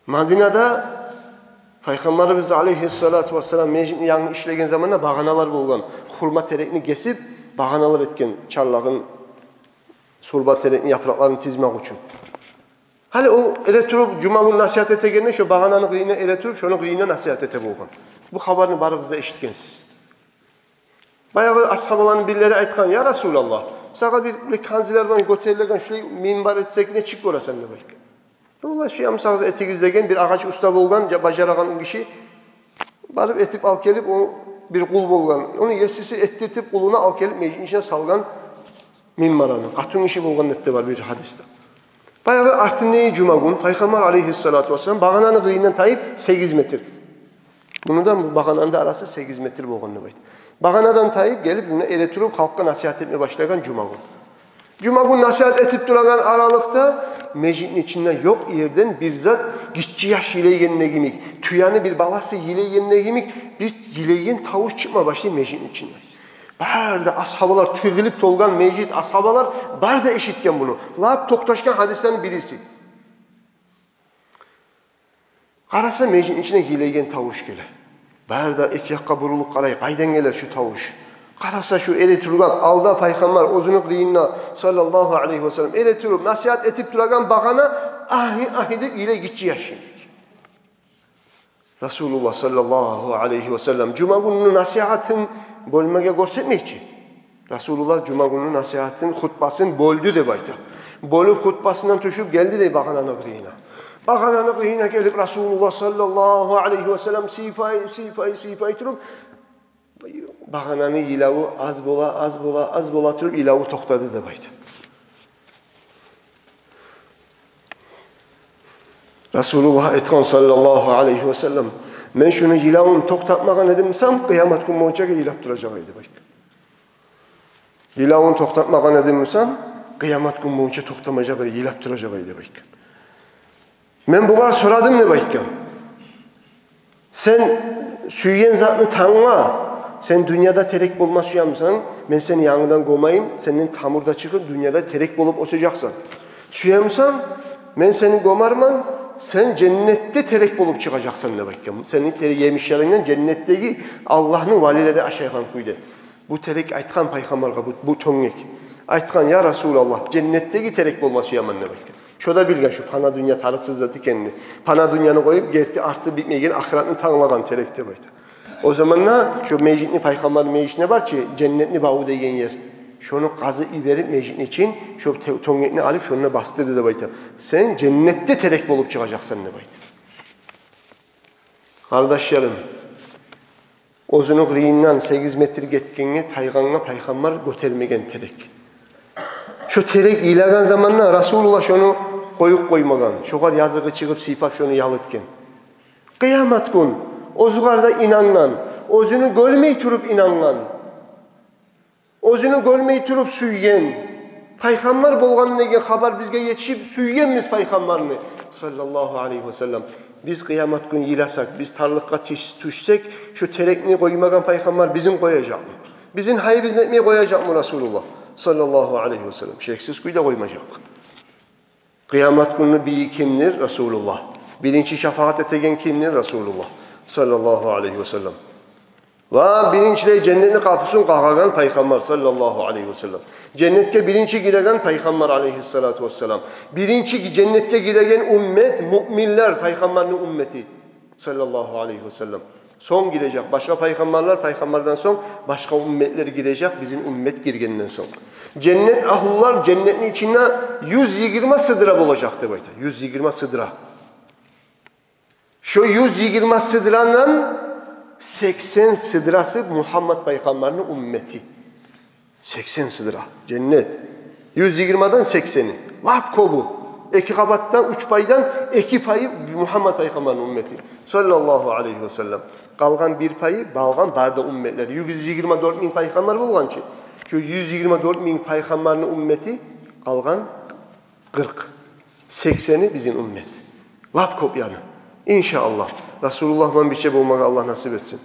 Madinada Peygamberimiz aleyhissalatu vesselam meclisini yanı işlegen zamanında bağanalar bolgan. Hurma terekini kesip bağanalar etken çarlağın surba terekini yapraklarını tizmek için. Hali o ele turup cuma günü nasihat etegende şu bağananın kıyına ele turup şunun kıyına nasihat ete bolgan. Bu haberini barıgızda eşitkensiz. Bayağı ashabaların birileri aytkan ya Resulallah. Sana bir kanzilerden götürülgen şurayı minbar etsek ne çık orasan ne belki. Vallahi şu yamsağız etigizlegen bir ağaç usta bolgan, bacaragan kişi barıp etip al gelip o bir kul bolgan. Onu yesisi ettirtip kuluna al gelip meclisin içine salgan minbaranı. Katun işi bolgan nepte var bir hadiste. Bayağı artın neyi cuma gün Peygamber aleyhissalatu vesselam bağananın kıyından tayip 8 metre. Bunu da bu bağananın da arası 8 metre bolgan ne bayt. Bağanadan tayip gelip bunu ele turup halka nasihat etmeye başlayan cuma gün. Cuma gün nasihat etip duragan aralıkta meclisin içinde yok yerden bir zat gitçi yaş yileyenine gimik. Tüyanı bir balası yileyenine gimik. Bir yileyen tavuş çıkma başlayı meclisin içinde. Barda ashabalar tügülüp tolgan meclis ashabalar barda eşitken bunu. Lab toktaşkan hadislerin birisi. Karasa meclisin içine yileyen tavuş gele. Barda iki yakka burulup kalay kaydan gelir şu tavuş. Karasa şu eli turgan alda Peygamber ozunuk riyinna sallallahu aleyhi ve sellem eli turup nasihat etip duragan bağana ahi deyip ile gitçi yaşayacak. Resulullah sallallahu aleyhi ve sellem cuma gününün nasihatın bölmege görsetmeyecek. Resulullah cuma gününün nasihatın hutbasını böldü de bayta. Bölüp hutbasından düşüp geldi de bağananın riyine. Bağananın riyine gelip Resulullah sallallahu aleyhi ve sellem sipay turup bağananı ilavu az bola turup ilavu toktadı da baydı. Resulullah etkan sallallahu aleyhi ve sellem men şunu ilavunu toktatmagan edimsem kıyamet gün boyunca ilap duracağıydı baydı. İlavunu toktatmagan edimsem kıyamet gün boyunca toktamayacağı ilap duracağıydı baydı. Men bular soradım ne baydı? Sen süygen zatını tanıma. Sen dünyada terek bolma suyamsan, ben seni yanından gomayım, senin tamurda çıkıp dünyada terek bolup osacaksın. Suyamsan, ben seni gomarman, sen cennette terek bolup çıkacaksın ne bakayım. Senin terek yemişlerinden cennetteki Allah'ın valileri aşağıdan kuydu. Bu terek aytkan peygamberga bu tongek. Aytkan ya Resulallah, cennetteki terek bolma suyaman ne bakayım. Şoda bilgen şu pana dünya tarıksız zatı kendini. Pana dünyanı koyup gerçi artı bitmeyen ahiretini tanılagan terekte baydı. O zamanla şu meclisini Peygamber meclisine var ki cennetini bağı degen yer. Şunu kazı verip meclisin için şu tongekini alıp şununla bastırdı da bayta. Sen cennette terek bolup çıkacaksın ne bayta. Kardeşlerim, ozunuk riyinden 8 metre getkenine tayganına Peygamber götermegen terek. Şu terek ilagan zamanla Resulullah şunu koyup koymagan. Şoğar yazığı çıkıp sipap şunu yalıtken. Kıyamet gün ozugarda inanan, özünü görmeyi turup inanan, özünü görmeyi turup süygen, Peygamber bolganın egen haber bizge yetişip süygenmiz Peygamberini sallallahu aleyhi ve sellem. Biz kıyamet gün yilasak, biz tarlıkka düşsek, şu terekini koymagan Peygamber bizim koyacak mı? Bizim hayibizin etmeyi koyacak mı Resulullah sallallahu aleyhi ve sellem? Şeksiz kuyda koymayacak. Kıyamet günü bir kimdir? Resulullah. Birinci şefaat etegen kimdir? Resulullah sallallahu aleyhi ve sellem. Ve birinci cennetin kapısını kağagan Peygamber sallallahu aleyhi ve sellem. Cennetke birinci giregen Peygamber aleyhissalatu vesselam. Birinci cennetke giregen ümmet, müminler Peygamberin ümmeti sallallahu aleyhi ve sellem. Son girecek. Başka peygamberler peygamberden son, başka ümmetler girecek bizim ümmet girgeninden son. Cennet ahullar cennetin içinde 120 sıdıra olacaktı bayta. 120 sıdıra. Şu 120 sıdıranın 80 sıdırası Muhammed Peygamber'in ümmeti. 80 sıdıra. Cennet. 120'den 80'i. Lap kobu. 2 kabattan 3 paydan 2 payı Muhammed Peygamber'in ümmeti. Sallallahu aleyhi ve sellem. Kalgan bir payı balgan barda ümmetleri. 124 bin peygamber bulgan ki. Şu 124 bin peygamberin ümmeti kalgan 40. 80'i bizim ümmet. Lap kop yani. İnşallah. Resulullah'dan bir şey bulmak Allah nasip etsin.